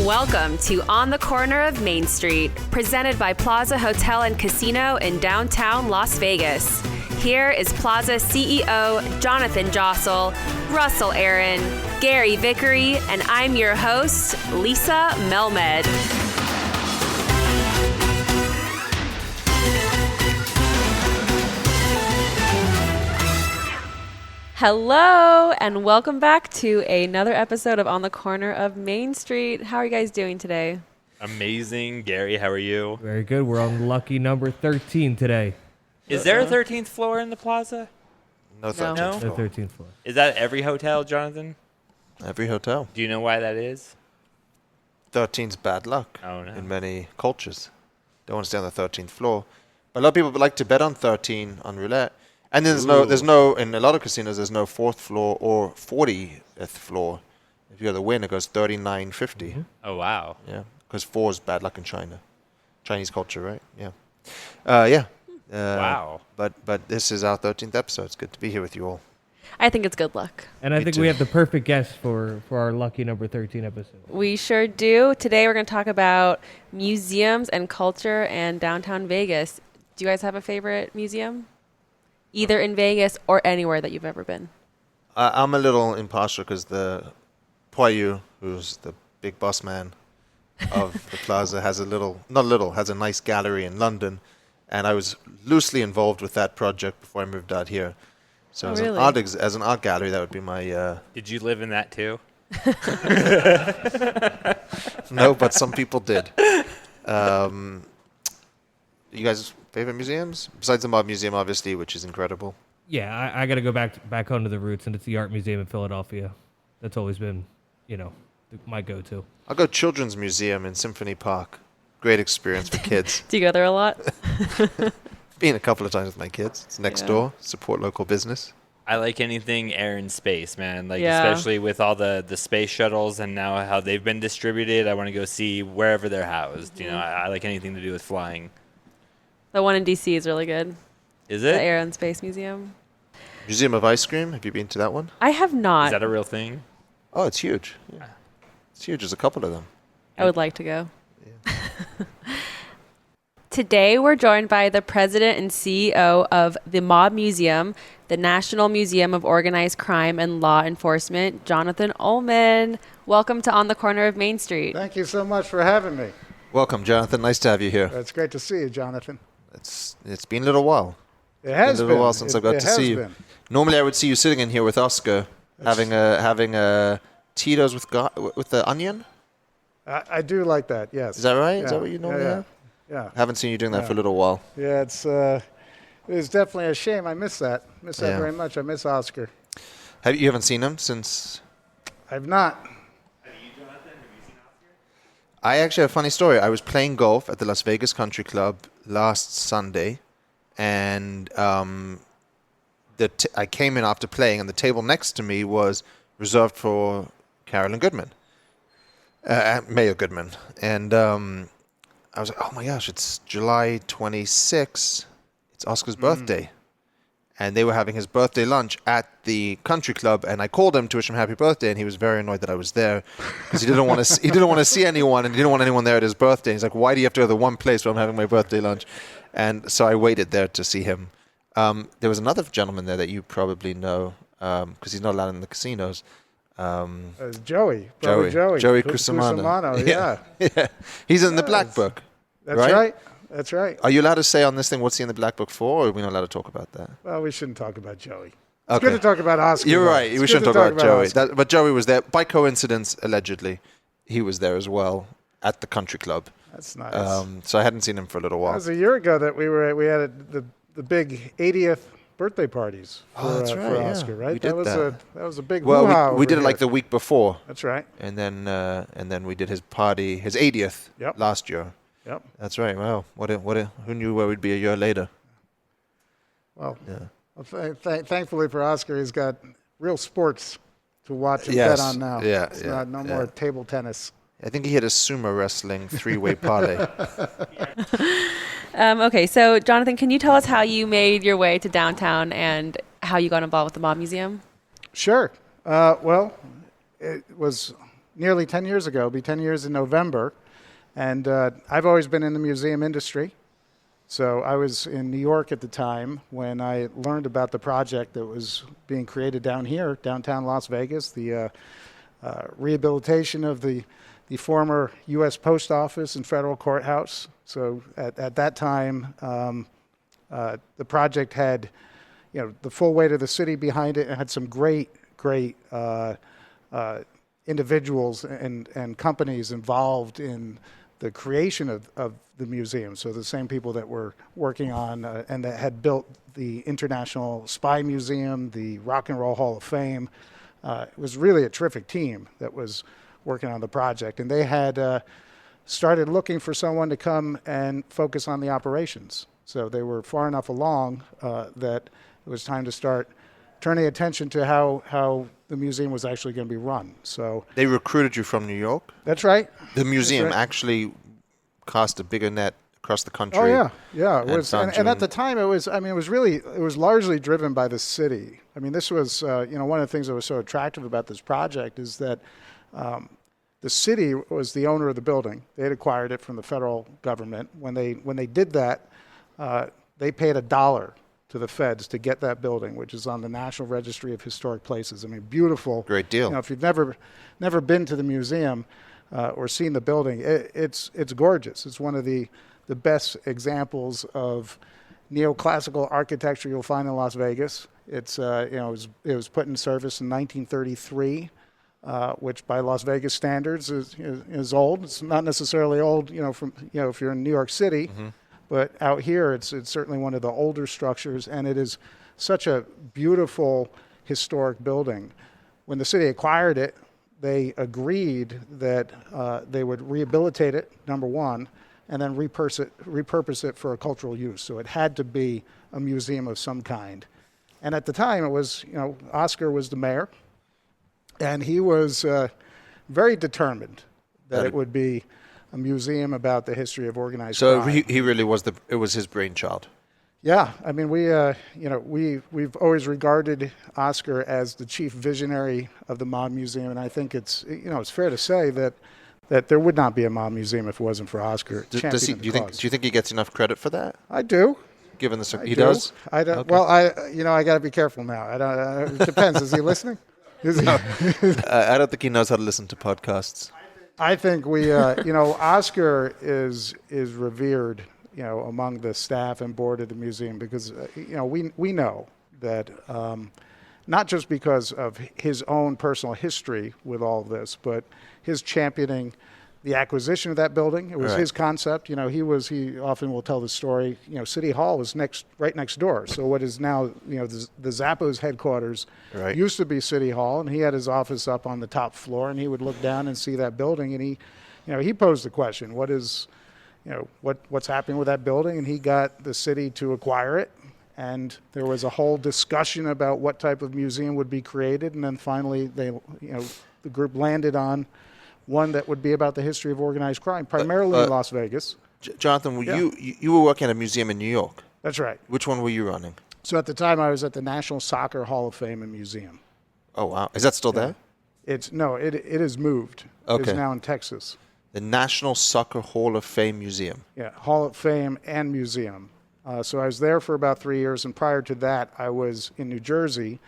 Welcome to On the Corner of Main Street, presented by Plaza Hotel and Casino in downtown Las Vegas. Here is Plaza CEO Jonathan Jossel, Russell Aaron, Gary Vickery, and I'm your host, Lisa Melmed. Hello, and welcome back to another episode of On the Corner of Main Street. How are you guys doing today? Amazing. Gary, how are you? Very good. We're on lucky number 13 today. Is there a 13th floor in the plaza? No 13th The floor. 13th floor. Is that every hotel, Jonathan? Every hotel. Do you know why that is? 13's bad luck Oh, no. in many cultures. Don't want to stay on the 13th floor. But a lot of people like to bet on 13 on roulette. And then there's no, in a lot of casinos, there's no 4th floor or 40th floor. If you got the win, it goes 39.50. Mm-hmm. Oh, wow. Yeah, because 4 is bad luck in China. Chinese culture, right? Yeah. Wow. But this is our 13th episode. It's good to be here with you all. I think it's good luck. And I Me think too. we have the perfect guest for our lucky number 13 episode. We sure do. Today we're going to talk about museums and culture and downtown Vegas. Do you guys have a favorite museum? Either in Vegas or anywhere that you've ever been. I'm a little impartial because the Poyu, who's the big boss man of the plaza, has a nice gallery in London. And I was loosely involved with that project before I moved out here. So as an art gallery, that would be my... Did you live in that too? No, but some people did. You guys' favorite museums? Besides the Mob Museum, obviously, which is incredible. Yeah, I got to go back home to the roots, and it's the Art Museum in Philadelphia. That's always been, my go-to. I'll go Children's Museum in Symphony Park. Great experience for kids. Do you go there a lot? Been a couple of times with my kids. It's next door. Support local business. I like anything air and space, man. Yeah. Especially with all the space shuttles and now how they've been distributed. I want to go see wherever they're housed. Mm-hmm. You know, I like anything to do with flying. The one in D.C. is really good. Is The it? Air and Space Museum. Museum of Ice Cream. Have you been to that one? I have not. Is that a real thing? Oh, it's huge. Yeah. It's huge. There's a couple of them. I would like to go. Today, we're joined by the president and CEO of the Mob Museum, the National Museum of Organized Crime and Law Enforcement, Jonathan Ullman. Welcome to On the Corner of Main Street. Thank you so much for having me. Welcome, Jonathan. Nice to have you here. It's great to see you, Jonathan. It's been a little while. It has Been a been. little while since I got to see you. Been. Normally, I would see you sitting in here with Oscar, having a Tito's with the onion. I do like that, yes. Is that right? Yeah. Is that what you normally have? Yeah. Haven't seen you doing that for a little while. Yeah, it's definitely a shame. I miss that. Miss that very much. I miss Oscar. You haven't seen him since? I've not. Have you, Jonathan? Have you seen Oscar? I actually have a funny story. I was playing golf at the Las Vegas Country Club last Sunday, and I came in after playing, and the table next to me was reserved for Carolyn Goodman, Mayor Goodman, and I was like, oh my gosh, it's July 26th. It's Oscar's birthday. And they were having his birthday lunch at the country club, and I called him to wish him happy birthday, and he was very annoyed that I was there because he didn't want to see anyone, and he didn't want anyone there at his birthday. He's like, why do you have to go to the one place where I'm having my birthday lunch? And so I waited there to see him. There was another gentleman there that you probably know because he's not allowed in the casinos. Joey. Joey Cusimano. Yeah. He's in the Black Book. That's right. That's right. Are you allowed to say on this thing what's he in the Black Book for, or are we not allowed to talk about that? Well, we shouldn't talk about Joey. It's Okay. good to talk about Oscar. You're though. right. It's We good shouldn't to talk about Joey. Oscar. But Joey was there. By coincidence, allegedly, he was there as well at the country club. That's nice. So I hadn't seen him for a little That while. was a year ago that we had the big 80th birthday parties for, That's right, for yeah. Oscar, right? We did that was a big Well, hoo-ha we did over it like here. the week before, That's right. and then we did his party, his 80th Yep. last year. Yep. That's right. Wow. Who knew where we'd be a year later? Well, Yeah. thankfully for Oscar, he's got real sports to watch and Yes. bet on now. Yeah, It's yeah, no yeah. more table tennis. I think he hit a sumo wrestling three-way parlay. Okay, so Jonathan, can you tell us how you made your way to downtown and how you got involved with the Mob Museum? Sure. Well, it was nearly 10 years ago. It'll be 10 years in November. And I've always been in the museum industry. So I was in New York at the time when I learned about the project that was being created down here, downtown Las Vegas, the rehabilitation of the former U.S. Post Office and federal courthouse. So at that time, the project had, the full weight of the city behind it, and had some great individuals and companies involved in the creation of the museum. So the same people that were working on and that had built the International Spy Museum, the Rock and Roll Hall of Fame. It was really a terrific team that was working on the project. And they had started looking for someone to come and focus on the operations. So they were far enough along that it was time to start turning attention to how the museum was actually going to be run. So they recruited you from New York? That's right. The museum actually cast a bigger net across the country. Oh yeah. It was, and at the time it was largely driven by the city. I mean, this was one of the things that was so attractive about this project is that the city was the owner of the building. They had acquired it from the federal government. When they did that, they paid $1 to the feds to get that building, which is on the National Registry of Historic Places. I mean, beautiful. Great deal. If you've never been to the museum or seen the building, it's gorgeous. It's one of the best examples of neoclassical architecture you'll find in Las Vegas. It's it was put in service in 1933, which by Las Vegas standards is old. It's not necessarily old, if you're in New York City. Mm-hmm. But out here, it's certainly one of the older structures, and it is such a beautiful historic building. When the city acquired it, they agreed that they would rehabilitate it, number one, and then repurpose it for a cultural use. So it had to be a museum of some kind. And at the time, it was, Oscar was the mayor, and he was very determined that it would be a museum about the history of organized crime. So he really was it was his brainchild. Yeah, I mean, we've always regarded Oscar as the chief visionary of the Mob Museum, and I think it's fair to say that there would not be a Mob Museum if it wasn't for Oscar. Do you think he gets enough credit for that? I do. Given he does? I don't. Okay. Well, I got to be careful now. It depends. Is he listening? I don't think he knows how to listen to podcasts. I think Oscar is revered, among the staff and board of the museum because, we know that not just because of his own personal history with all of this, but his championing the acquisition of that building. It was his concept. He often will tell the story. City Hall was right next door. So what is now, the Zappos headquarters used to be City Hall, and he had his office up on the top floor, and he would look down and see that building, and he posed the question, what's happening with that building? And he got the city to acquire it, and there was a whole discussion about what type of museum would be created, and then finally the group landed on one that would be about the history of organized crime, primarily in Las Vegas. Jonathan, you were working at a museum in New York. That's right. Which one were you running? So at the time, I was at the National Soccer Hall of Fame and Museum. Oh, wow. Is that still there? It has moved. Okay. It's now in Texas. The National Soccer Hall of Fame Museum. Yeah, Hall of Fame and Museum. So I was there for about 3 years, and prior to that, I was in New Jersey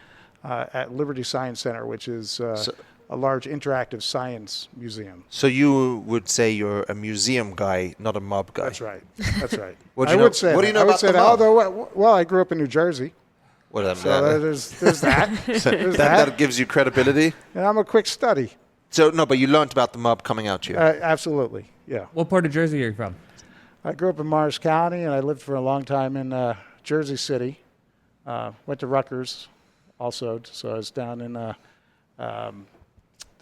at Liberty Science Center, which is a large interactive science museum. So you would say you're a museum guy, not a mob guy. That's right. That's right. What do you know about the mob? Well, I grew up in New Jersey. What does that mean? There's that. That gives you credibility? And I'm a quick study. So, no, but you learned about the mob coming out here. Absolutely, yeah. What part of Jersey are you from? I grew up in Morris County, and I lived for a long time in Jersey City. Went to Rutgers also, so I was down in the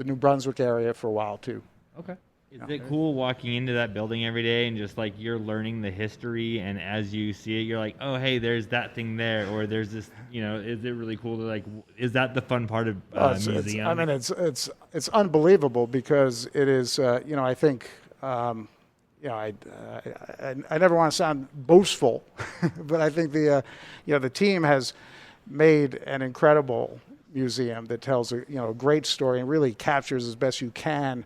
New Brunswick area for a while, too. Okay. Is it cool walking into that building every day and just like you're learning the history, and as you see it, you're like, oh, hey, there's that thing there, or there's this, is it really cool to is that the fun part of museum? It's unbelievable because it is, I think, I never want to sound boastful, but I think the team has made an incredible museum that tells a great story and really captures as best you can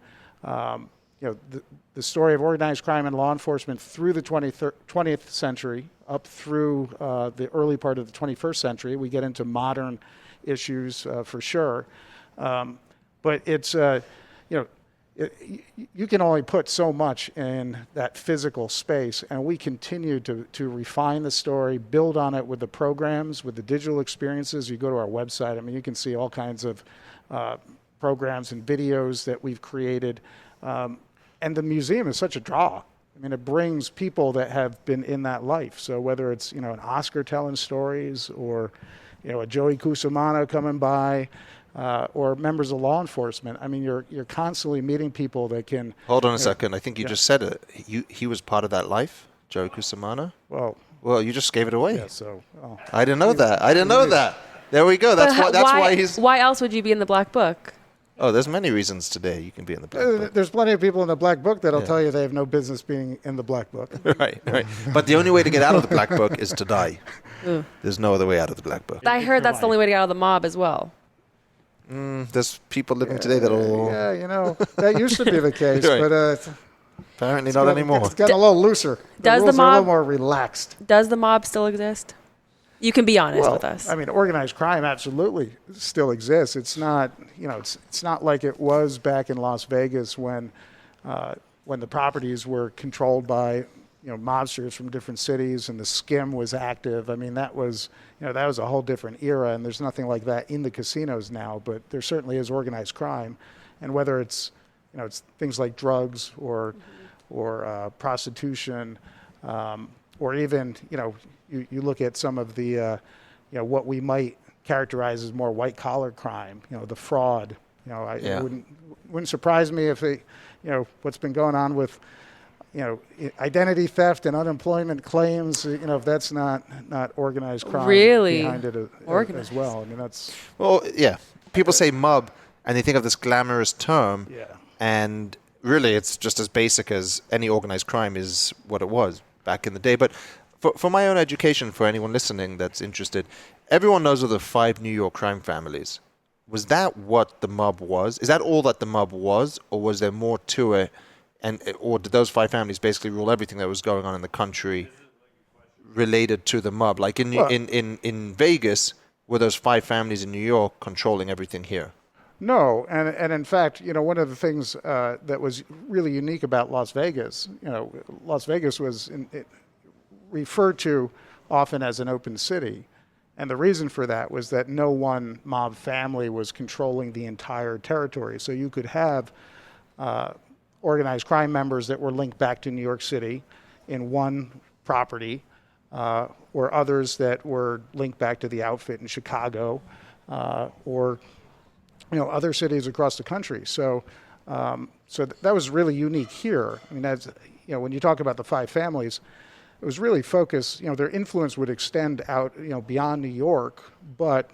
the story of organized crime and law enforcement through the 20th century up through the early part of the 21st century. We get into modern issues for sure, but it's you can only put so much in that physical space, and we continue to refine the story, build on it with the programs, with the digital experiences. You go to our website, I mean, you can see all kinds of programs and videos that we've created. And the museum is such a draw. I mean, it brings people that have been in that life. So whether it's, an Oscar telling stories or, a Joey Cusimano coming by, or members of law enforcement. I mean, you're constantly meeting people that can... Hold on a second. I think you just said it. He was part of that life, Joey Cusimano? Well, you just gave it away. Yeah, so... Oh. I didn't know that. There we go. That's why he's... Why else would you be in the Black Book? Oh, there's many reasons today you can be in the Black Book. There's plenty of people in the Black Book that'll tell you they have no business being in the Black Book. Right. But the only way to get out of the Black Book is to die. There's no other way out of the Black Book. I heard that's the only way to get out of the mob as well. There's people living today that'll... Yeah, that used to be the case, Right. but... Apparently not anymore. It's gotten a little looser. Does the rules are a little mob- more relaxed. Does the mob still exist? You can be honest with us. I mean, organized crime absolutely still exists. It's not, it's not like it was back in Las Vegas when the properties were controlled by, mobsters from different cities and the skim was active. I mean, that was a whole different era, and there's nothing like that in the casinos now. But there certainly is organized crime, and whether it's, it's things like drugs or prostitution, or even, you look at some of the, what we might characterize as more white-collar crime, the fraud. It wouldn't surprise me if what's been going on with, identity theft and unemployment claims, if that's not organized crime behind it as well. I mean, that's... Well, yeah. People say mob, and they think of this glamorous term, and really it's just as basic as any organized crime is what it was back in the day. But for my own education, for anyone listening that's interested, everyone knows of the 5 New York crime families. Was that what the mob was? Is that all that the mob was, or was there more to it? Or did those 5 families basically rule everything that was going on in the country related to the mob? Like in Vegas, were those 5 families in New York controlling everything here? No, and in fact, one of the things that was really unique about Las Vegas, Las Vegas was referred to often as an open city. And the reason for that was that no one mob family was controlling the entire territory. So you could have organized crime members that were linked back to New York City in one property, or others that were linked back to the outfit in Chicago, or other cities across the country. So that was really unique here. I mean, that's, when you talk about the 5 families, it was really focused, their influence would extend out, beyond New York, but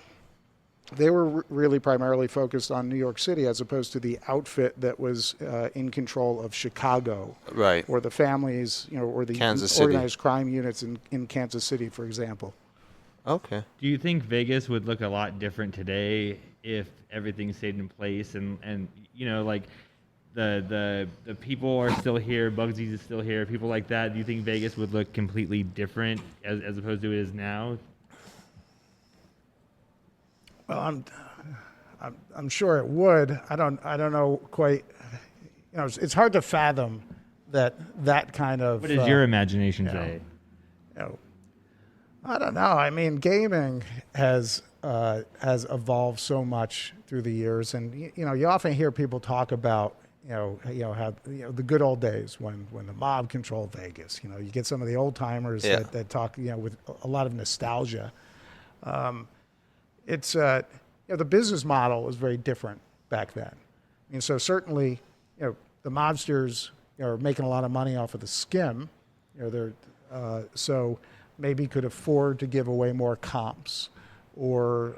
they were really primarily focused on New York City as opposed to the outfit that was in control of Chicago. Right. Or the families, or the organized crime units in Kansas City, for example. Okay. Do you think Vegas would look a lot different today if everything stayed in place and like the people are still here, Bugsy's is still here, people like that? Do you think Vegas would look completely different as opposed to it is now? Well, I'm sure it would. I don't know quite. It's hard to fathom that kind of. What does your imagination say? I don't know. I mean, gaming has evolved so much through the years, and you often hear people talk about how the good old days when the mob controlled Vegas. You get some of the old timers that talk with a lot of nostalgia. It's the business model was very different back then. I mean, so certainly the mobsters are making a lot of money off of the skim. They're so maybe could afford to give away more comps, or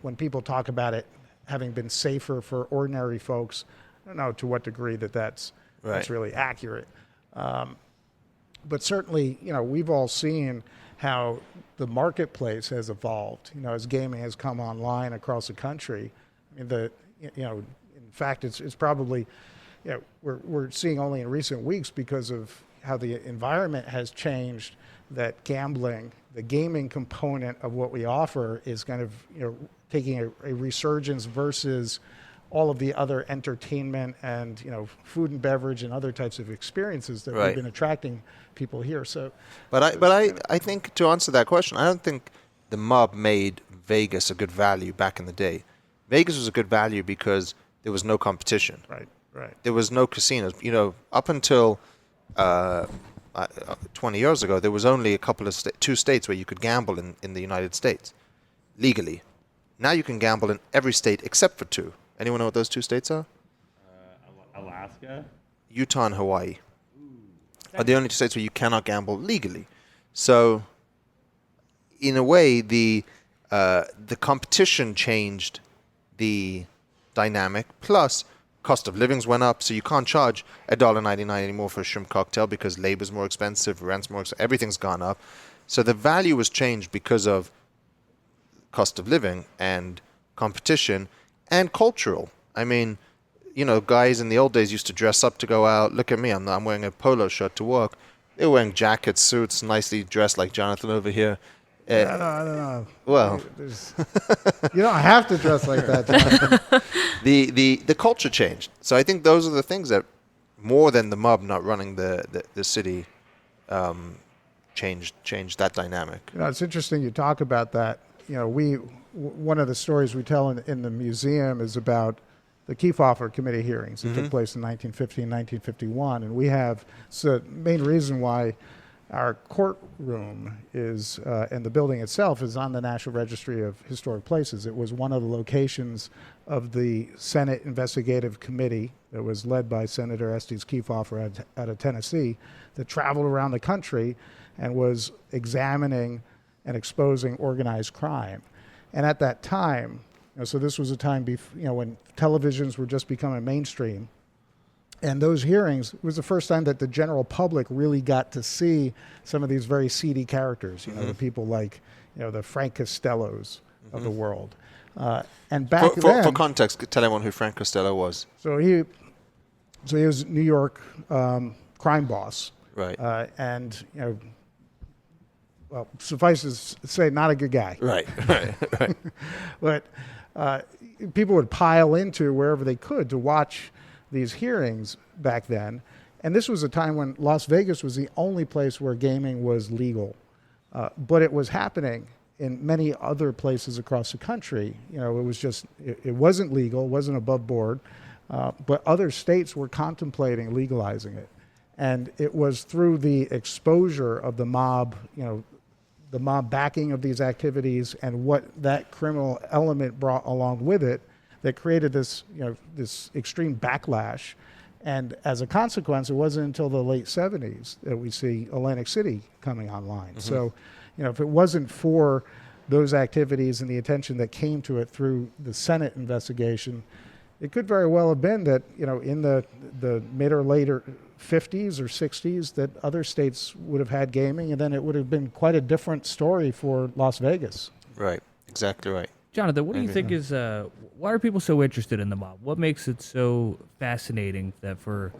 when people talk about it having been safer for ordinary folks, I don't know to what degree that's really accurate. But certainly, we've all seen how the marketplace has evolved, as gaming has come online across the country. I mean, in fact, it's probably, we're seeing only in recent weeks because of how the environment has changed, that gambling, the gaming component of what we offer, is kind of, taking a resurgence versus all of the other entertainment and, food and beverage and other types of experiences that we've been attracting people here. So, but I think, to answer that question, I don't think the mob made Vegas a good value back in the day. Vegas was a good value because there was no competition. Right. There was no casinos. Up until 20 years ago, there was only a couple of two states where you could gamble in the United States legally. Now you can gamble in every state except for two. Anyone know what those two states are? Alaska, Utah and Hawaii are the only two states where you cannot gamble legally. So, in a way, the competition changed the dynamic. Plus, cost of livings went up, so you can't charge $1.99 anymore for a shrimp cocktail because labor's more expensive, rent's more expensive, everything's gone up. So the value was changed because of cost of living and competition and cultural. I mean, guys in the old days used to dress up to go out. Look at me, I'm wearing a polo shirt to work. They were wearing jackets, suits, nicely dressed like Jonathan over here. I don't know. Well, you don't have to dress like that, Jonathan. the culture changed. So I think those are the things that, more than the mob not running the city, changed that dynamic. It's interesting you talk about that. One of the stories we tell in the museum is about the Kefauver Committee hearings that took place in 1950 and 1951. And we have, so the main reason why our courtroom is, and the building itself is on the National Registry of Historic Places. It was one of the locations of the Senate Investigative Committee that was led by Senator Estes Kefauver out of Tennessee, that traveled around the country and was examining and exposing organized crime. And at that time, so this was a time when televisions were just becoming mainstream, and those hearings was the first time that the general public really got to see some of these very seedy characters, the people like, the Frank Costellos of the world. And back then, for context, tell everyone who Frank Costello was. So he was New York crime boss, right? And well, suffice to say, not a good guy. Right. But people would pile into wherever they could to watch these hearings back then. And this was a time when Las Vegas was the only place where gaming was legal. But it was happening in many other places across the country. It wasn't legal, wasn't above board, but other states were contemplating legalizing it. And it was through the exposure of the mob, the mob backing of these activities and what that criminal element brought along with it, that created this, this extreme backlash. And as a consequence, it wasn't until the late 70s that we see Atlantic City coming online. So, if it wasn't for those activities and the attention that came to it through the Senate investigation, it could very well have been that, in the mid or later 50s or 60s, that other states would have had gaming, and then it would have been quite a different story for Las Vegas. Right, exactly right. Jonathan, what do you think is, why are people so interested in the mob? What makes it so fascinating that for,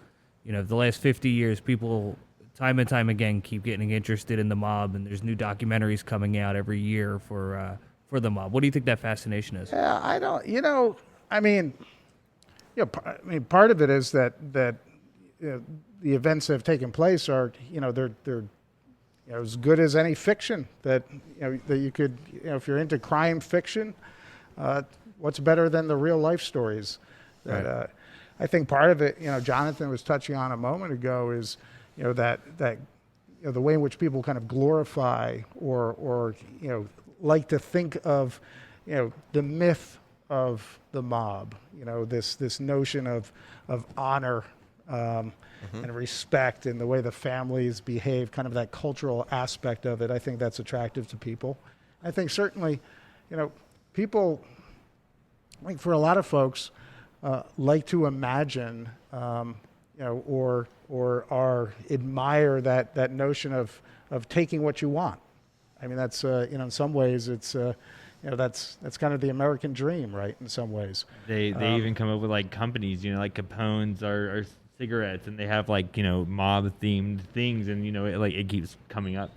the last 50 years, people time and time again keep getting interested in the mob, and there's new documentaries coming out every year for the mob? What do you think that fascination is? Yeah, I don't, part of it is that the events that have taken place are, they're as good as any fiction that you could, if you're into crime fiction, what's better than the real life stories? That I think part of it, Jonathan was touching on a moment ago, is that the way in which people kind of glorify or like to think of the myth of the mob, this notion of honor. And respect, and the way the families behave, kind of that cultural aspect of it. I think that's attractive to people. I think certainly, people, for a lot of folks, like to imagine, or admire that notion of taking what you want. I mean, that's in some ways it's that's kind of the American dream, right? In some ways, They even come up with like companies, like Capone's or cigarettes, and they have like mob themed things, and it keeps coming up.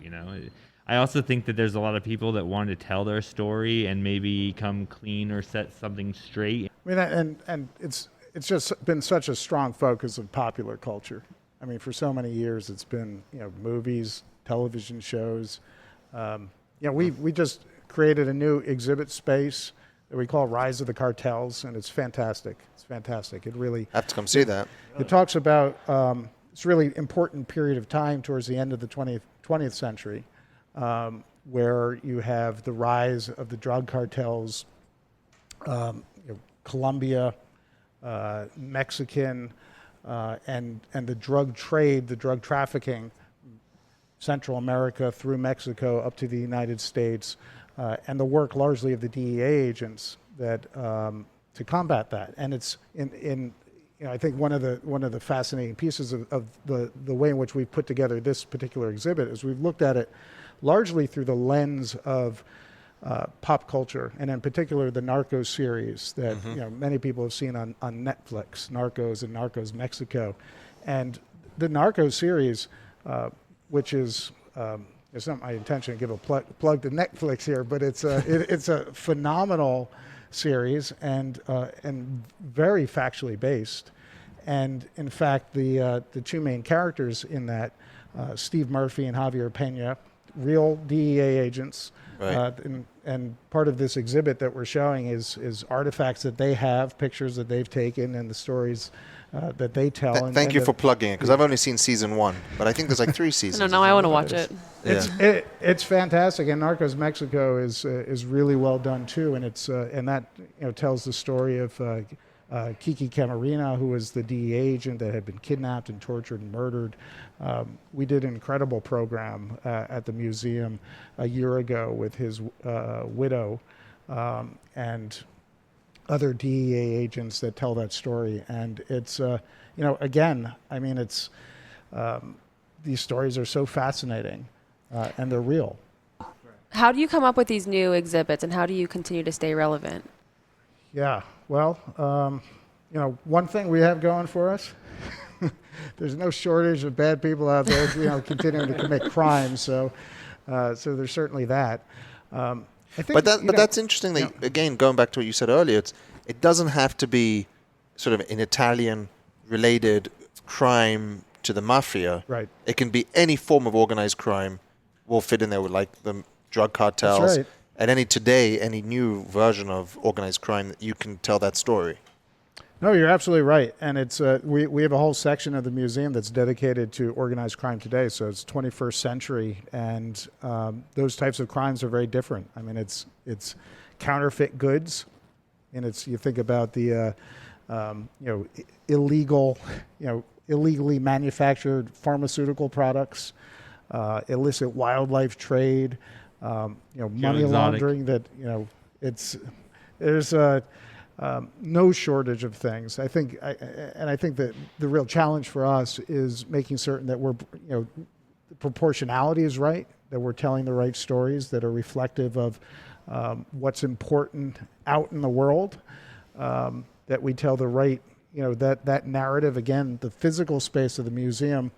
I also think that there's a lot of people that want to tell their story and maybe come clean or set something straight. I mean, and it's just been such a strong focus of popular culture. I mean, for so many years, it's been movies, television shows. We just created a new exhibit space that we call Rise of the Cartels, and it's fantastic. It's fantastic. It really I have to come see that. It talks about this really important period of time towards the end of the 20th century, where you have the rise of the drug cartels, Colombia, Mexican, and the drug trade, the drug trafficking, Central America through Mexico up to the United States, and the work largely of the DEA agents that to combat that. And it's I think one of the fascinating pieces of the way in which we've put together this particular exhibit is we've looked at it largely through the lens of pop culture, and in particular the Narcos series that many people have seen on Netflix, Narcos and Narcos Mexico. And the Narcos series, which is it's not my intention to give a plug to Netflix here, but it's a phenomenal series and very factually based. And in fact, the two main characters in that, Steve Murphy and Javier Pena, real DEA agents. Right. And part of this exhibit that we're showing is artifacts that they have, pictures that they've taken, and the stories that they tell. Thank you for plugging it, because I've only seen season 1, but I think there's like 3 seasons. No, now I want to watch it. It's fantastic, and Narcos Mexico is really well done too, and it's and that tells the story of Kiki Camarena, who was the DEA agent that had been kidnapped and tortured and murdered. We did an incredible program at the museum a year ago with his widow and other DEA agents that tell that story. And it's, again, I mean, it's these stories are so fascinating and they're real. How do you come up with these new exhibits, and how do you continue to stay relevant? Yeah, well, one thing we have going for us, there's no shortage of bad people out there, continuing to commit crimes. So there's certainly that. I think, but that's interesting. That, again, going back to what you said earlier, it doesn't have to be sort of an Italian-related crime to the mafia. Right. It can be any form of organized crime. Will fit in there with like the drug cartels. That's right. And any new version of organized crime, you can tell that story. No, you're absolutely right. And it's we have a whole section of the museum that's dedicated to organized crime today. So it's 21st century, and those types of crimes are very different. I mean, it's counterfeit goods, and you think about the illegally manufactured pharmaceutical products, illicit wildlife trade, money laundering. That there's no shortage of things. I think that the real challenge for us is making certain that the proportionality is right, that we're telling the right stories that are reflective of what's important out in the world, that we tell the right, that narrative. Again, the physical space of the museum,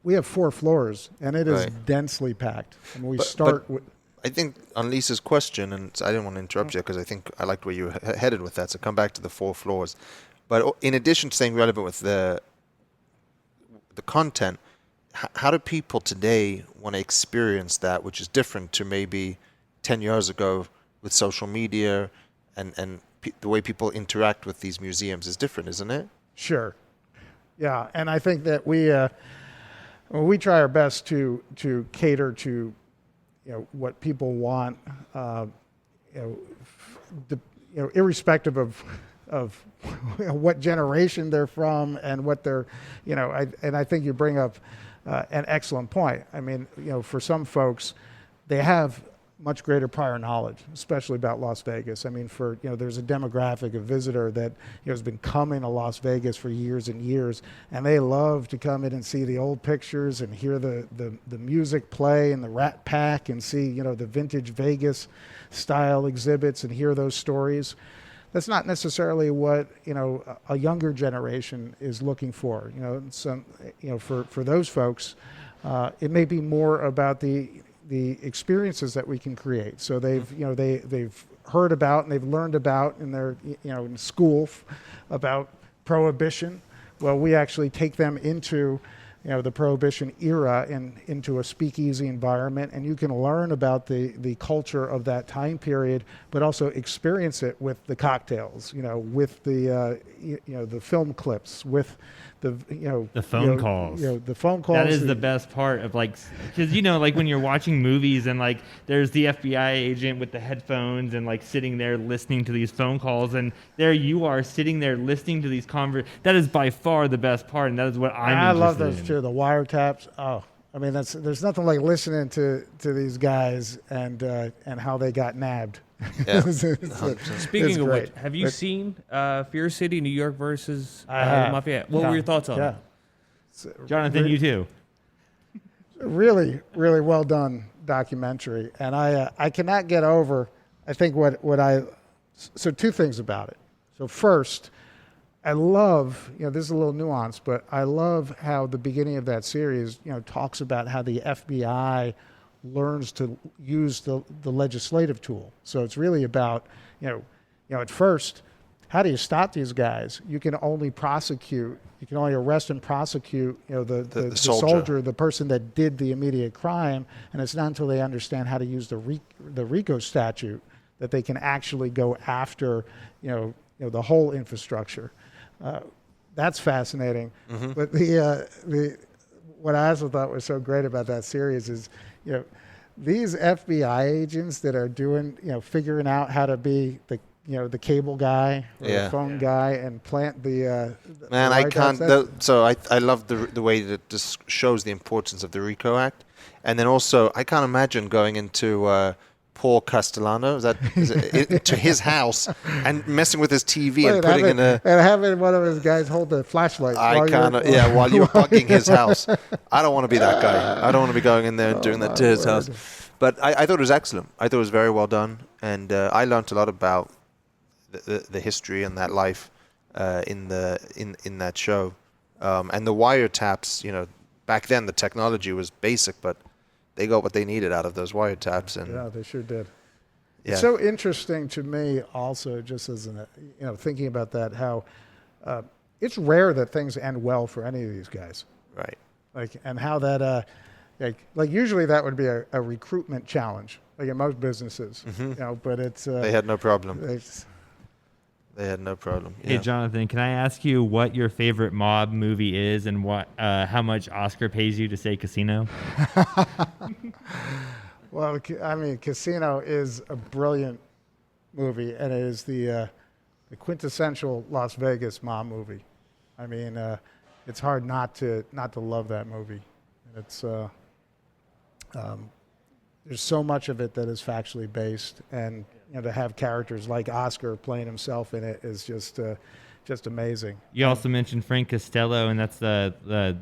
we have 4 floors, and it is densely packed. And we start with... I think on Lisa's question, and I didn't want to interrupt you because I think I liked where you were headed with that, so come back to the 4 floors. But in addition to staying relevant with the content, how do people today want to experience that, which is different to maybe 10 years ago with social media and the way people interact with these museums is different, isn't it? Sure. Yeah, and I think that we try our best to cater to what people want, irrespective of what generation they're from and what they're, and I think you bring up an excellent point. I mean, for some folks, they have much greater prior knowledge, especially about Las Vegas. I mean, there's a demographic of visitor that has been coming to Las Vegas for years and years, and they love to come in and see the old pictures and hear the music play and the Rat Pack and see the vintage Vegas style exhibits and hear those stories. That's not necessarily what a younger generation is looking for. For those folks, it may be more about the experiences that we can create. So they've heard about and they've learned about in their in school about prohibition. Well, we actually take them into the Prohibition era and into a speakeasy environment, and you can learn about the culture of that time period, but also experience it with the cocktails, with the film clips, with the phone calls. The phone calls. That is the best part of because when you're watching movies and there's the FBI agent with the headphones and sitting there listening to these phone calls, and there you are sitting there listening to these that is by far the best part, and that is what I love those too. The wiretaps. Oh, I mean, there's nothing like listening to these guys and how they got nabbed. Yeah. Speaking of which, have you seen Fear City, New York versus Mafia? What were your thoughts on it? Jonathan, you too. Really, really well done documentary, and I cannot get over. I think so two things about it. So first, I love, this is a little nuance, but I love how the beginning of that series, talks about how the FBI learns to use the legislative tool. So it's really about, at first, how do you stop these guys? You can only arrest and prosecute, the soldier, the person that did the immediate crime, and it's not until they understand how to use the RICO statute that they can actually go after, the whole infrastructure. That's fascinating. Mm-hmm. But what I also thought was so great about that series is, these FBI agents that are doing, figuring out how to be the cable guy or the phone guy and plant the man. I can't. I love the way that this shows the importance of the RICO Act, and then also I can't imagine going into Paul Castellano, to his house and messing with his TV and putting and having one of his guys hold the flashlight. While you're bugging his house. I don't want to be that guy. I don't want to be going in there and doing that to his house. But I thought it was excellent. I thought it was very well done, and I learned a lot about the history and that life in that show. And the wiretaps, back then the technology was basic, but they got what they needed out of those wiretaps, and yeah, they sure did. Yeah. It's so interesting to me, also, just as thinking about that, how it's rare that things end well for any of these guys, right? And how that, usually that would be a recruitment challenge, in most businesses, mm-hmm. But it's they had no problem. They had no problem. Hey, Jonathan, can I ask you what your favorite mob movie is and how much Oscar pays you to say Casino? Well, I mean, Casino is a brilliant movie, and it is the quintessential Las Vegas mob movie. I mean, it's hard not to love that movie. It's there's so much of it that is factually based, and to have characters like Oscar playing himself in it is just amazing. You also mentioned Frank Costello, and that's the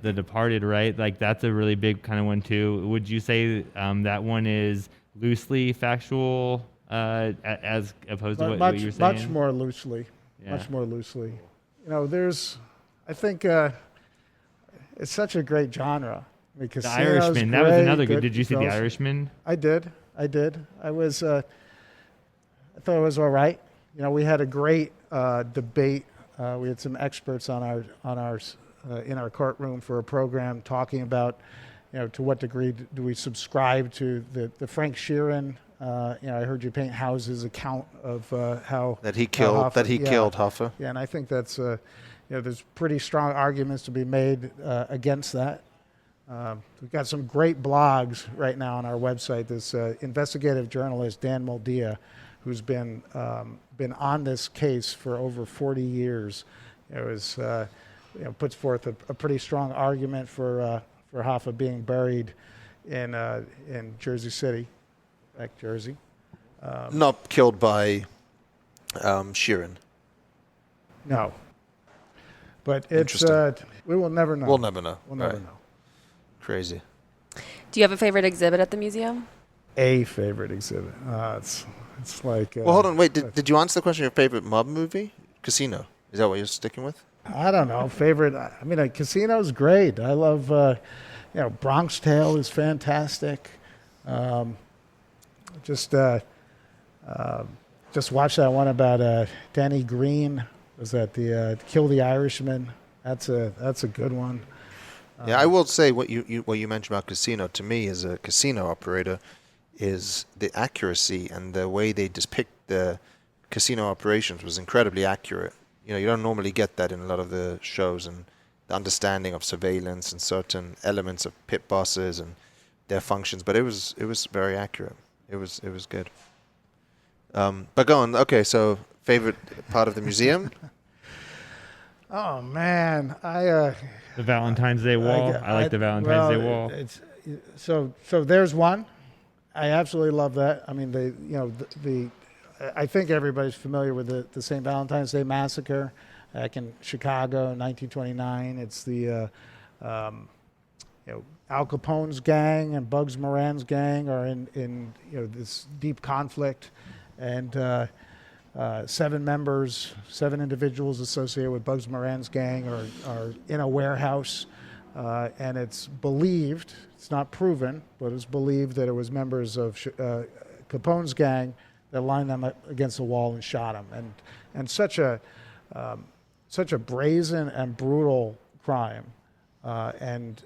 Departed, right? That's a really big kind of one too. Would you say that one is loosely factual as opposed to what you're saying? Much more loosely. Yeah. Much more loosely. I think it's such a great genre. I mean, The Irishman, that was another good. Did you see The Irishman? I did. I thought it was all right. We had a great debate. We had some experts in our courtroom for a program talking about, to what degree do we subscribe to the Frank Sheeran. I heard you paint House's account of how he killed Hoffa. Yeah, and I think that's there's pretty strong arguments to be made against that. We've got some great blogs right now on our website. This investigative journalist Dan Moldia, who's been on this case for over 40 years, puts forth a pretty strong argument for Hoffa being buried in Jersey City. back Jersey. Not killed by Sheeran. No. But it's Interesting. we will never know. We'll never know. We'll never Right. know. Crazy. Do you have a favorite exhibit at the museum? A favorite exhibit. It's like. Well, hold on. Wait. Did you answer the question? Your favorite mob movie? Casino. Is that what you're sticking with? I don't know. Favorite. I mean, a casino's great. I love. Bronx Tale is fantastic. Just watched that one about Danny Green. Was that the Kill the Irishman? That's a good one. Yeah, I will say what you mentioned about casino, to me as a casino operator, is the accuracy and the way they depict the casino operations was incredibly accurate. You don't normally get that in a lot of the shows, and the understanding of surveillance and certain elements of pit bosses and their functions. But it was very accurate. It was good. But go on. Okay, so favorite part of the museum? Oh man, The Valentine's Day wall. I like the Valentine's Day wall. So there's one. I absolutely love that. I mean, I think everybody's familiar with the St. Valentine's Day Massacre back in Chicago in 1929. It's the Al Capone's gang and Bugs Moran's gang are in this deep conflict, and 7 individuals associated with Bugs Moran's gang are in a warehouse, and it's believed, it's not proven, but it's believed that it was members of Capone's gang that lined them up against the wall and shot them. And such a brazen and brutal crime, and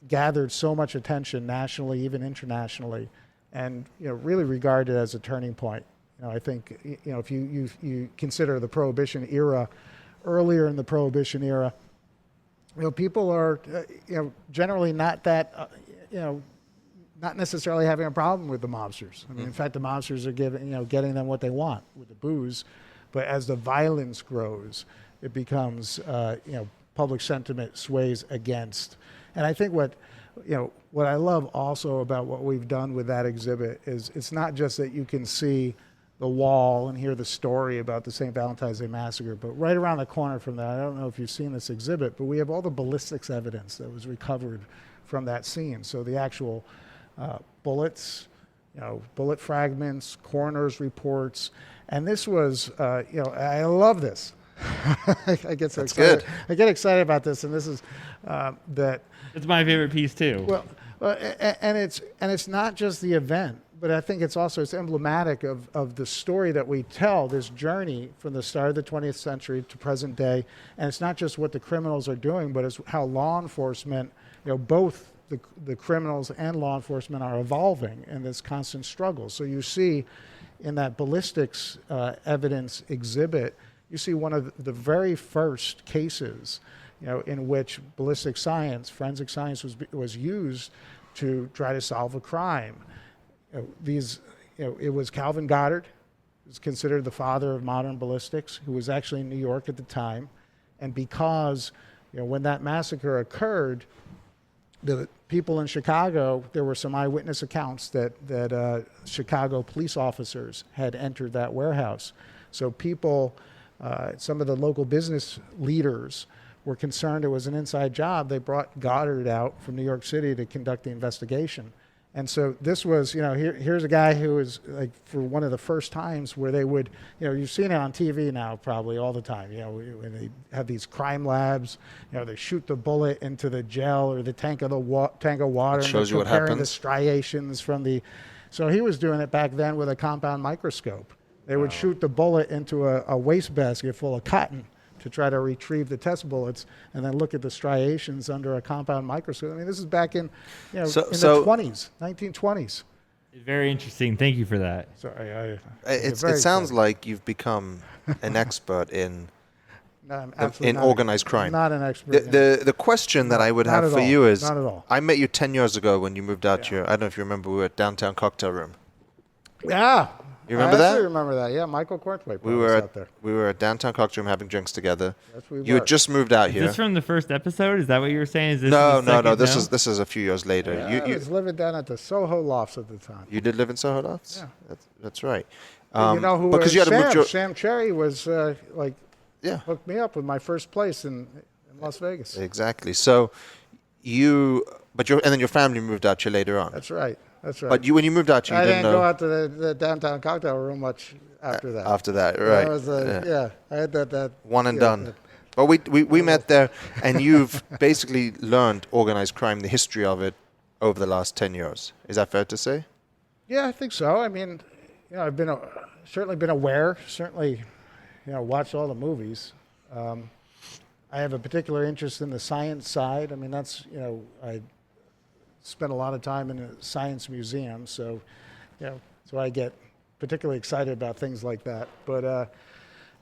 gathered so much attention nationally, even internationally, and really regarded as a turning point. I think if you consider the Prohibition era, earlier in the Prohibition era, people are generally not that not necessarily having a problem with the mobsters. I mean, in fact, the mobsters are getting them what they want with the booze, but as the violence grows, it becomes public sentiment sways against. And I think what I love also about what we've done with that exhibit is it's not just that you can see the wall and hear the story about the St. Valentine's Day Massacre, but right around the corner from that, I don't know if you've seen this exhibit, but we have all the ballistics evidence that was recovered from that scene. So the actual bullets, bullet fragments, coroner's reports, and this was, I love this. I get so That's excited. good. I get excited about this, and this is that. It's my favorite piece too. Well, and it's not just the event, but I think it's emblematic of the story that we tell, this journey from the start of the 20th century to present day. And it's not just what the criminals are doing, but it's how law enforcement, both the criminals and law enforcement are evolving in this constant struggle. So you see in that ballistics evidence exhibit, you see one of the very first cases in which ballistic science, forensic science was used to try to solve a crime. It was Calvin Goddard, who's considered the father of modern ballistics, who was actually in New York at the time. And because, when that massacre occurred, the people in Chicago, there were some eyewitness accounts that Chicago police officers had entered that warehouse. So people, some of the local business leaders were concerned it was an inside job. They brought Goddard out from New York City to conduct the investigation. And so this was, here's a guy who was like for one of the first times where they would, you've seen it on TV now probably all the time, when they have these crime labs, they shoot the bullet into the gel or the tank of water. It shows and you what comparing happens. the striations from so he was doing it back then with a compound microscope. They would shoot the bullet into a wastebasket full of cotton to try to retrieve the test bullets, and then look at the striations under a compound microscope. I mean, this is back in, in the 20s, 1920s. Very interesting. Thank you for that. Sorry, It sounds like you've become an expert in organized crime. I'm not an expert. The question that I would have for you is, not at all. I met you 10 years ago when you moved out here. I don't know if you remember, we were at Downtown Cocktail Room. Yeah. You remember I actually that? remember that. Yeah, Michael Cornthwaite We was were out there. we were at downtown cocktail room having drinks together. Yes, we You were. had just moved out Is here. this from the first episode? Is that what you were saying? Is this No, the no, no. second? This is a few years later. I was living down at the Soho Lofts at the time. You did live in Soho Lofts? Yeah. That's right. And you know who because you had to move your Sam Cherry was yeah. hooked me up with my first place in Las Vegas. Exactly. So and then your family moved out here later on. That's right. That's right. But when you moved out here, you I didn't didn't know go out to the downtown cocktail room much after that. after that, That right? was I had that One and yeah, done. But we met there, and you've basically learned organized crime, the history of it, over the last 10 years. Is that fair to say? Yeah, I think so. I mean, I've been certainly been aware. Certainly, watched all the movies. I have a particular interest in the science side. I mean, that's I spent a lot of time in a science museum, so so I get particularly excited about things like that. But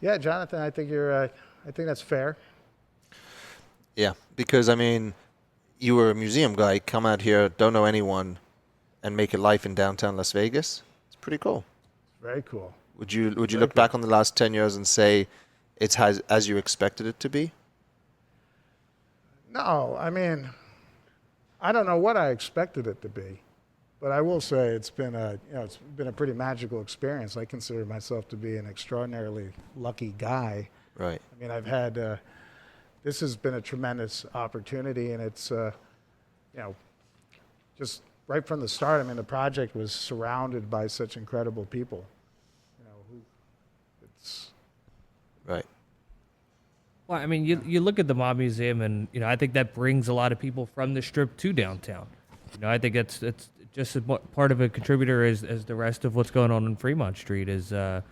yeah, Jonathan, I think I think that's fair. Yeah, because I mean, you were a museum guy, come out here, don't know anyone, and make a life in downtown Las Vegas. It's pretty cool. Very cool. Would you look back on the last 10 years and say it's as you expected it to be? No, I mean, I don't know what I expected it to be, but I will say it's been a pretty magical experience. I consider myself to be an extraordinarily lucky guy. Right. I mean, I've had this has been a tremendous opportunity, and it's just right from the start. I mean, the project was surrounded by such incredible people. It's Right. Well, I mean, you look at the Mob Museum, and I think that brings a lot of people from the Strip to downtown. I think it's just as part of a contributor as the rest of what's going on Fremont Street is you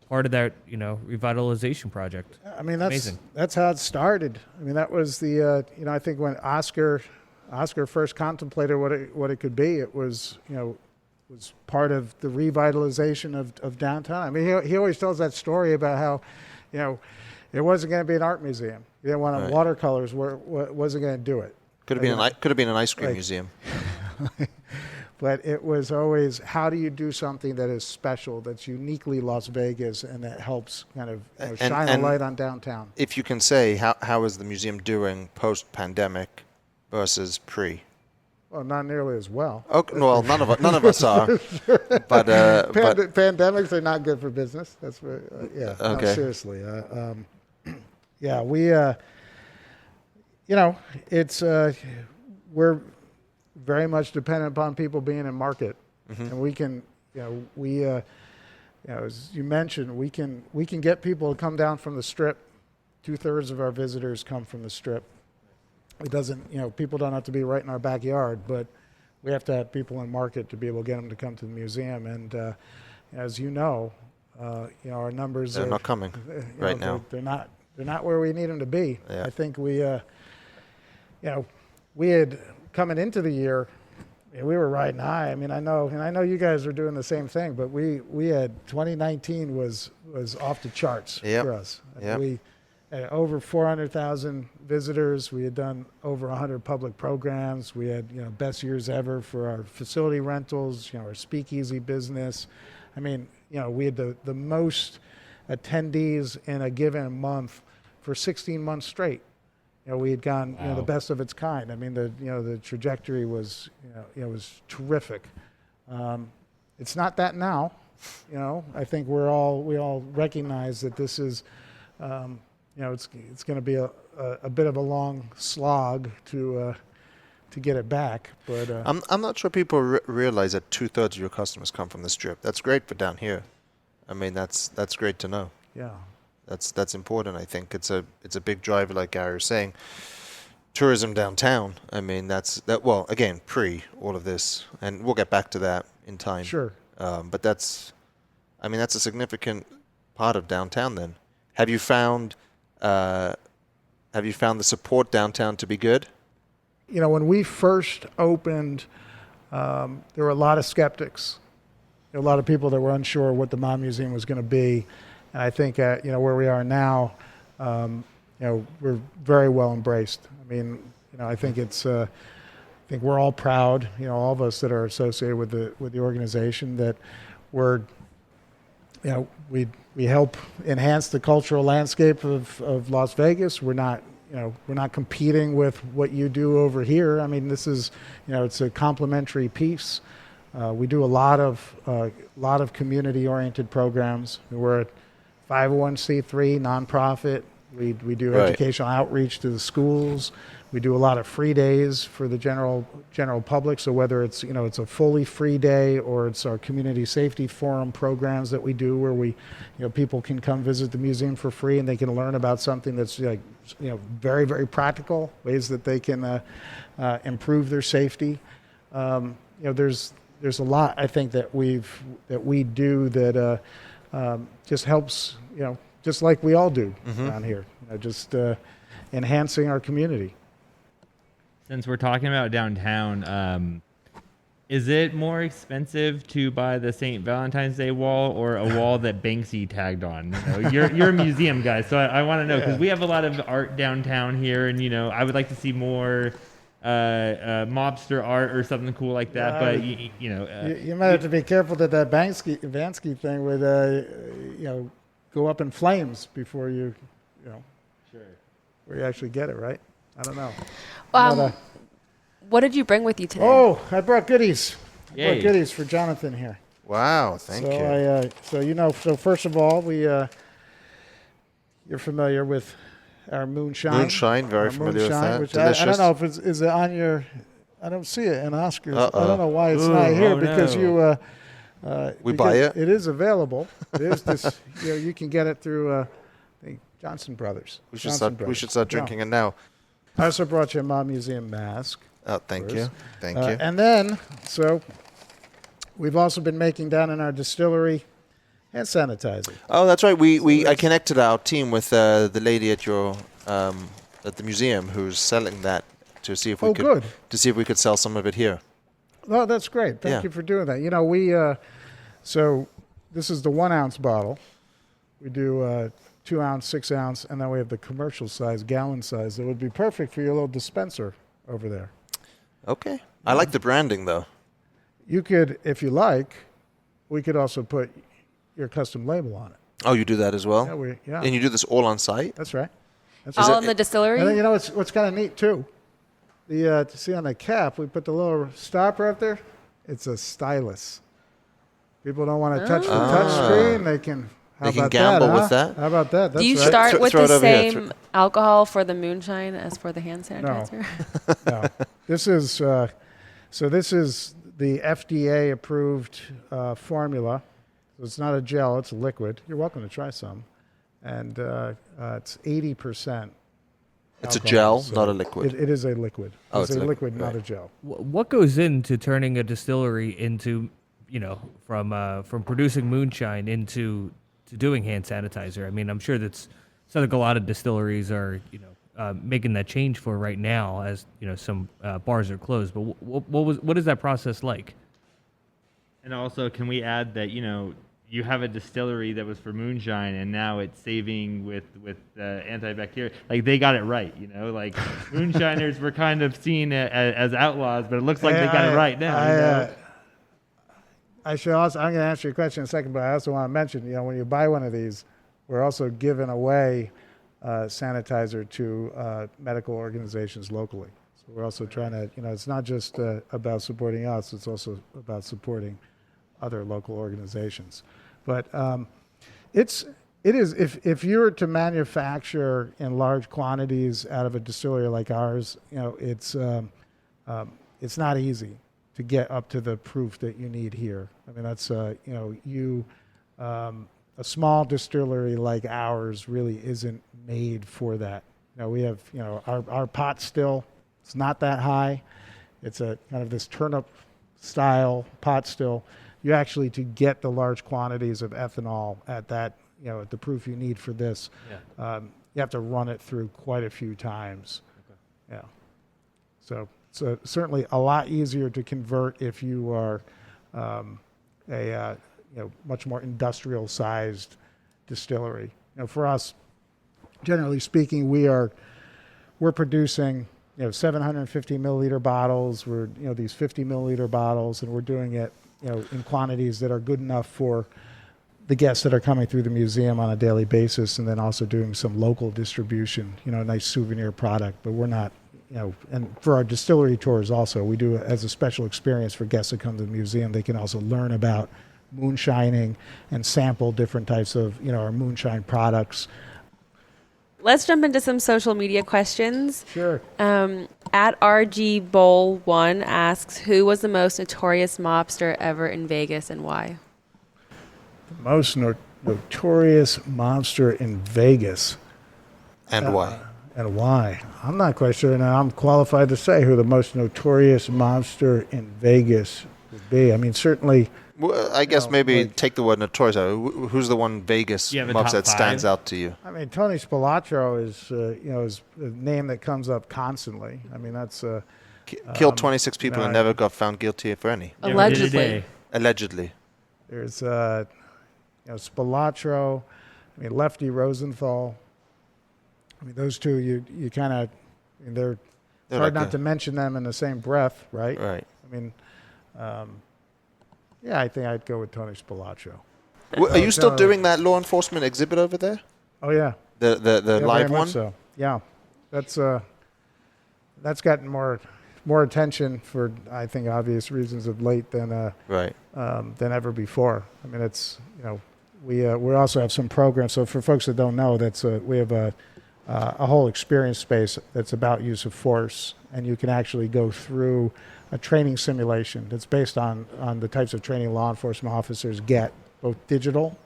part of that revitalization project. I mean, Amazing. that's how it started. I mean, that was the I think when Oscar first contemplated what it could be, it was was part of the revitalization of downtown. I mean, he always tells that story about how it wasn't going to be an art museum. He didn't want Right. watercolors. Wasn't going to do it. Could have been an ice cream museum. But it was always, how do you do something that is special, that's uniquely Las Vegas, and that helps kind of shine a light on downtown? If you can say, how is the museum doing post-pandemic versus pre? Well, not nearly as well. Okay, well, none of us are. But Pandemics are not good for business. That's what, yeah. Okay. No, seriously. Yeah, we, it's we're very much dependent upon people being in market, and we can, as you mentioned, we can get people to come down from the Strip. 2/3 of our visitors come from the Strip. It doesn't, people don't have to be right in our backyard, but we have to have people in market to be able to get them to come to the museum. And as our numbers they're not coming right now. They're not where we need them to be. Yeah. I think we had coming into the year, we were riding high. I mean, I know you guys are doing the same thing, but we had 2019 was off the charts for us. Yep. We had over 400,000 visitors. We had done over 100 public programs. We had best years ever for our facility rentals, our speakeasy business. I mean, we had the most attendees in a given month for 16 months straight. We had gone, the best of its kind. I mean, the trajectory was, was terrific. It's not that now. I think we all recognize that this is, it's going to be a bit of a long slog to get it back. But I'm not sure people realize that 2/3 of your customers come from the Strip. That's great for down here. I mean, that's great to know. yeah. That's important. I think it's a big driver, like Gary was saying. Tourism downtown. I mean, well, again, pre all of this, and we'll get back to that in time. Sure. But that's a significant part of downtown. Then, have you found the support downtown to be good? When we first opened, there were a lot of skeptics. A lot of people that were unsure what the Mob Museum was going to be. And I think, where we are now, we're very well embraced. I mean, I think I think we're all proud, all of us that are associated with the organization, that we're, we help enhance the cultural landscape of Las Vegas. We're not competing with what you do over here. I mean, this is, it's a complementary piece. We do a lot of community-oriented programs. We're a 501c3 nonprofit. We do Right. educational outreach to the schools. We do a lot of free days for the general public. So whether it's it's a fully free day or it's our community safety forum programs that we do, where we people can come visit the museum for free and they can learn about something that's very, very practical, ways that they can improve their safety. There's a lot, I think, that we do that just helps, just like we all do around here, just enhancing our community. Since we're talking about downtown, is it more expensive to buy the St. Valentine's Day wall or a wall that Banksy tagged on? You're a museum guy, so I want to know, because we have a lot of art downtown here, and I would like to see more mobster art or something cool like that. But you might have to be careful that Vansky thing would go up in flames before you where you actually get it right. I don't know. What did you bring with you today? Oh, I brought goodies. Yay. I brought goodies for Jonathan here. Wow, thank you. So first of all, you're familiar with our moonshine. Moonshine, very familiar with that. Which Delicious. I don't know if is it on your. I don't see it in Oscars. Uh-oh. I don't know why it's not here because no. We buy it? It is available. It is this. You can get it through the Johnson Brothers. We should start drinking it now. I also brought you a Mob Museum mask. Oh, thank you. Thank you. And then, we've also been making down in our distillery hand sanitizer. Oh, that's right. I connected our team with the lady at your at the museum who's selling that to see if we could sell some of it here. Oh, that's great. Thank you for doing that. So this is the 1 ounce bottle. We do 2 ounce, 6 ounce, and then we have the commercial size, gallon size. That would be perfect for your little dispenser over there. Okay. I like the branding though. You could, if you like, we could also put your custom label on it. Oh, you do that as well? Yeah. And you do this all on site? That's right. All in the distillery? And then what's kind of neat too. To see on the cap, we put the little stopper up there. It's a stylus. People don't want to touch the touch screen. They can. They can gamble with that. How about that? That's Do you right. start with throw the it over here. same alcohol for the moonshine as for the hand sanitizer? No. This is this is the FDA approved formula. So it's not a gel; it's a liquid. You're welcome to try some, and it's 80%. It's a alcohol, gel, not a liquid. It is a liquid. Oh, it's a liquid, not right. a gel. What goes into turning a distillery into, from producing moonshine into to doing hand sanitizer? I mean, I'm sure that's something a lot of distilleries are, making that change for right now, as some bars are closed. But what is that process like? And also, can we add that you have a distillery that was for moonshine, and now it's saving with antibacterial. Like, they got it right, Like, moonshiners were kind of seen as outlaws, but it looks like they got it right now. I should also. I'm going to answer your question in a second, but I also want to mention, when you buy one of these, we're also giving away sanitizer to medical organizations locally. So we're also trying to, it's not just about supporting us; it's also about supporting other local organizations. But it is if you were to manufacture in large quantities out of a distillery like ours, it's not easy to get up to the proof that you need here. I mean, that's a small distillery like ours really isn't made for that. We have our pot still. It's not that high. It's a kind of this turnip style pot still. You actually, to get the large quantities of ethanol at that, at the proof you need for this, you have to run it through quite a few times. Okay. Yeah. So certainly a lot easier to convert if you are a much more industrial sized distillery. For us, generally speaking, we're producing 750 milliliter bottles. We're these 50 milliliter bottles, and we're doing it in quantities that are good enough for the guests that are coming through the museum on a daily basis, and then also doing some local distribution, a nice souvenir product. But we're not, and for our distillery tours also, we do it as a special experience for guests that come to the museum. They can also learn about moonshining and sample different types of, our moonshine products. Let's jump into some social media questions. Sure. At RGBowl1 asks, who was the most notorious mobster ever in Vegas and why? The most notorious mobster in Vegas. And why? And why? I'm not quite sure now. I'm qualified to say who the most notorious mobster in Vegas would be. I mean, certainly... Well, I guess maybe take the word notorious out. Who's the one Vegas You have a mobster top that stands five? out to you? I mean, Tony Spilotro is, is a name that comes up constantly. I mean, that's... Killed 26 people and no, never got found guilty for any. Never did a Allegedly. day. Allegedly. There's, Spilotro, I mean, Lefty Rosenthal. I mean, those two, you kind of... I mean, They're hard like not to mention them in the same breath, right? Right. I mean... yeah, I think I'd go with Tony Spilotro. Are you still doing that law enforcement exhibit over there? Oh yeah, The yeah, live very much one? So yeah, that's gotten more attention for, I think, obvious reasons of late than Right. than ever before. I mean, it's we also have some programs. So for folks that don't know, we have a whole experience space that's about use of force, and you can actually go through a training simulation that's based on the types of training law enforcement officers get, both digital,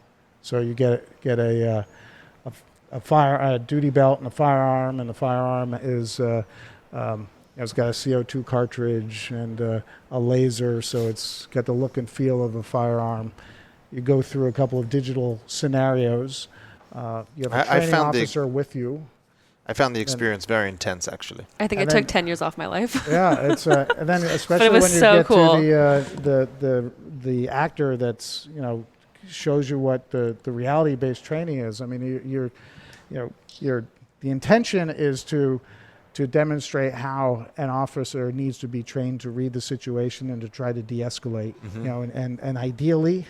so you get a duty belt and a firearm, and the firearm is it's got a CO2 cartridge and a laser, so it's got the look and feel of a firearm. You go through a couple of digital scenarios. You have a training officer with you. I found the experience very intense, actually. I think And it then- took 10 years off my life. Yeah, it's and then especially was when you so get cool. to the actor that's shows you what the reality-based training is. I mean, the intention is to demonstrate how an officer needs to be trained to read the situation and to try to de-escalate. And ideally,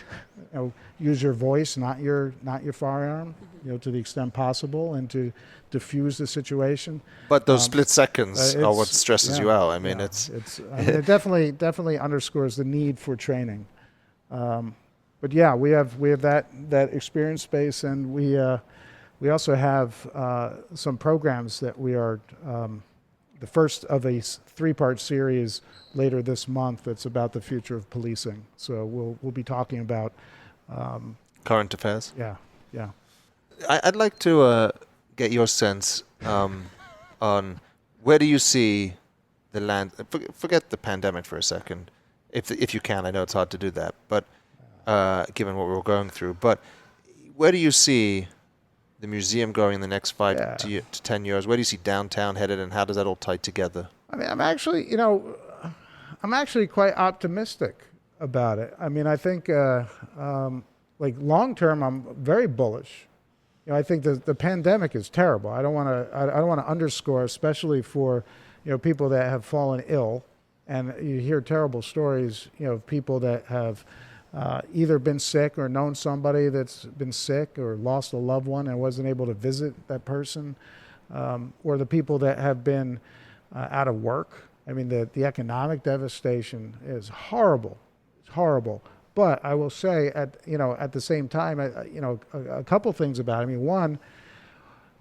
use your voice, not your firearm, to the extent possible, and to diffuse the situation. But those split seconds are what stresses you out. I mean, it definitely underscores the need for training. But yeah, we have that experience space, and we also have some programs that we are the first of a three-part series later this month that's about the future of policing. So we'll be talking about current affairs. Yeah. I'd like to get your sense on where do you see the land. Forget the pandemic for a second, if you can. I know it's hard to do that, but given what we're going through. But where do you see the museum going in the next 5 to 10 years? Where do you see downtown headed, and how does that all tie together? I mean, I'm actually quite optimistic about it. I mean, I think like long term, I'm very bullish. I think the pandemic is terrible. I don't want to underscore, especially for people that have fallen ill, and you hear terrible stories of people that have either been sick or known somebody that's been sick or lost a loved one and wasn't able to visit that person, or the people that have been out of work. I mean, the economic devastation is horrible. It's horrible. But I will say, at the same time, a couple things about it. I mean, one,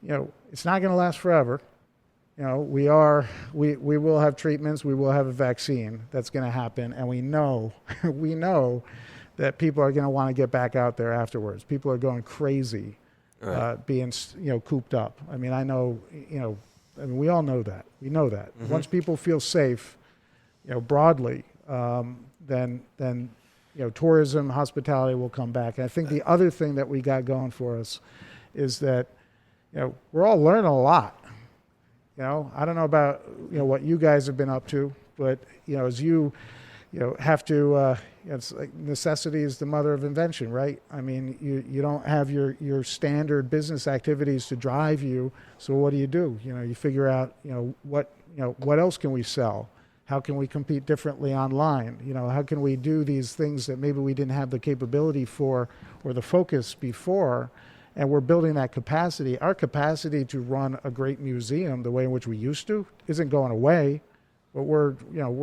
it's not going to last forever. We will have treatments. We will have a vaccine that's going to happen, and we know that people are going to want to get back out there afterwards. People are going crazy, Right. being cooped up. I mean, I know. I mean, we all know that. We know that. Mhm. Once people feel safe, broadly, then tourism, hospitality will come back. And I think the other thing that we got going for us is that, we're all learning a lot. I don't know about, what you guys have been up to, but, as you have to, it's like necessity is the mother of invention, right? I mean, you don't have your standard business activities to drive you. So what do? You figure out, what else can we sell How can we compete differently online? How can we do these things that maybe we didn't have the capability for or the focus before? And we're building that capacity. Our capacity to run a great museum the way in which we used to isn't going away, but we're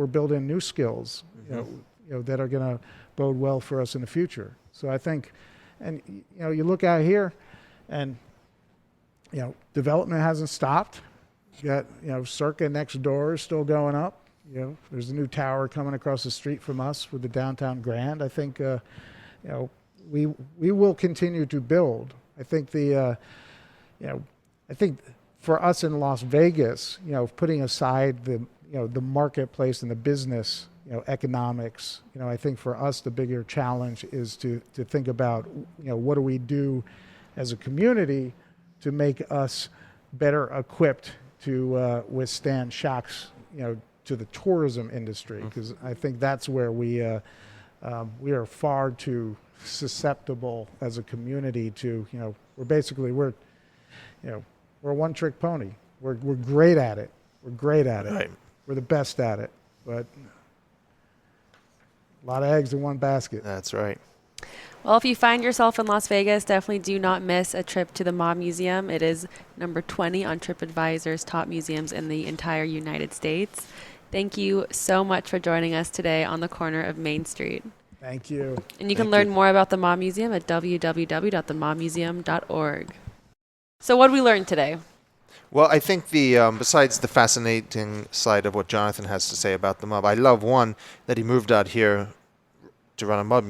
building new skills, that are going to bode well for us in the future. So I think, and you look out here, and development hasn't stopped. You got Circa next door is still going up. There's a new tower coming across the street from us with the downtown Grand. I think we will continue to build. I think I think for us in Las Vegas, putting aside the marketplace and the business, economics, I think for us the bigger challenge is to think about, what do we do as a community to make us better equipped to withstand shocks, to the tourism industry, because I think that's where we are far too susceptible as a community to, we're a one-trick pony. We're great at it. We're great at it. Right. We're the best at it, but a lot of eggs in one basket. That's right. Well, if you find yourself in Las Vegas, definitely do not miss a trip to the Mob Museum. It is number 20 on TripAdvisor's top museums in the entire United States. Thank you so much for joining us today on the corner of Main Street. Thank you. And you can learn more about the Mob Museum at www.themobmuseum.org. So what did we learn today? Well, I think besides the fascinating side of what Jonathan has to say about the mob, I love one that he moved out here to run a mob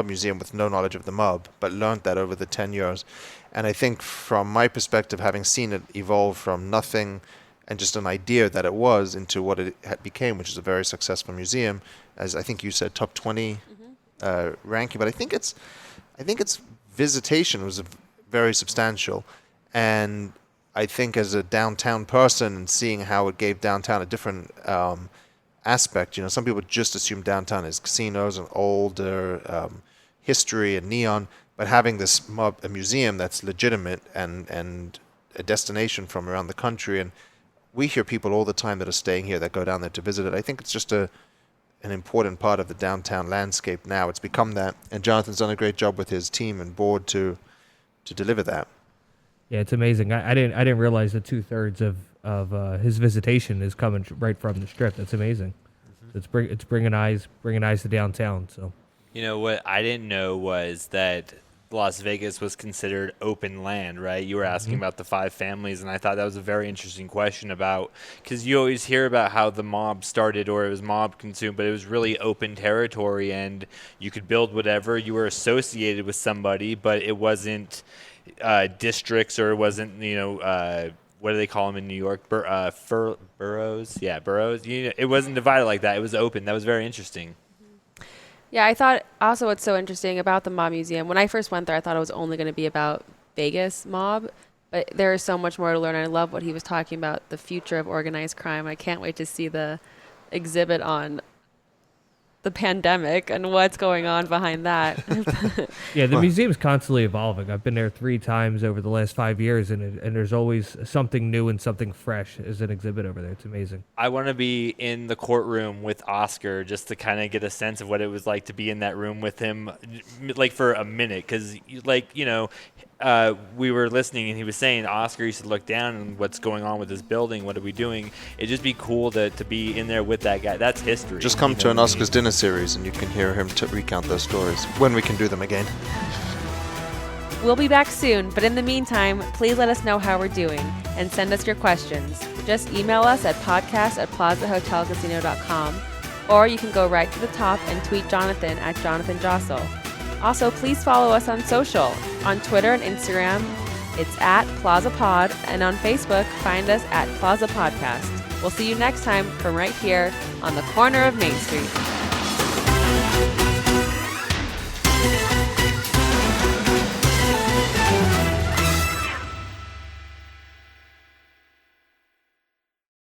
museum with no knowledge of the mob, but learned that over the 10 years. And I think from my perspective, having seen it evolve from nothing and just an idea that it was into what it became, which is a very successful museum, as I think you said, top 20 ranking. But I think its visitation was very substantial, and I think as a downtown person and seeing how it gave downtown a different aspect, some people just assume downtown is casinos and older history and neon, but having this a museum that's legitimate and a destination from around the country, and we hear people all the time that are staying here that go down there to visit it. I think it's just an important part of the downtown landscape now. It's become that, and Jonathan's done a great job with his team and board to deliver that. Yeah, it's amazing. I didn't realize that 2/3 of his visitation is coming right from the Strip. That's amazing. Mm-hmm. It's bringing eyes to downtown. So, what I didn't know was that Las Vegas was considered open land, right? You were asking about the 5 families, and I thought that was a very interesting question because you always hear about how the mob started or it was mob consumed, but it was really open territory, and you could build whatever. You were associated with somebody, but it wasn't districts, or it wasn't, what do they call them in New York? Boroughs? Yeah, boroughs. It wasn't divided like that. It was open. That was very interesting. Yeah, I thought also what's so interesting about the Mob Museum, when I first went there, I thought it was only going to be about Vegas mob, but there is so much more to learn. I love what he was talking about, the future of organized crime. I can't wait to see the exhibit on the pandemic and what's going on behind that. yeah, the museum's constantly evolving. I've been there 3 times over the last 5 years, and there's always something new and something fresh as an exhibit over there. It's amazing. I want to be in the courtroom with Oscar just to kind of get a sense of what it was like to be in that room with him, like for a minute, because we were listening and he was saying Oscar used to look down and what's going on with this building, what are we doing? It'd just be cool to be in there with that guy. That's history. Just come to an Oscar's dinner series and you can hear him recount those stories when we can do them again. We'll be back soon, but in the meantime, please let us know how we're doing and send us your questions. Just email us at podcast@plazahotelcasino.com, or you can go right to the top and tweet Jonathan at Jonathan Jossel. Also, please follow us on social. On Twitter and Instagram, it's at PlazaPod, and on Facebook, find us at Plaza Podcast. We'll see you next time from right here on the corner of Main Street.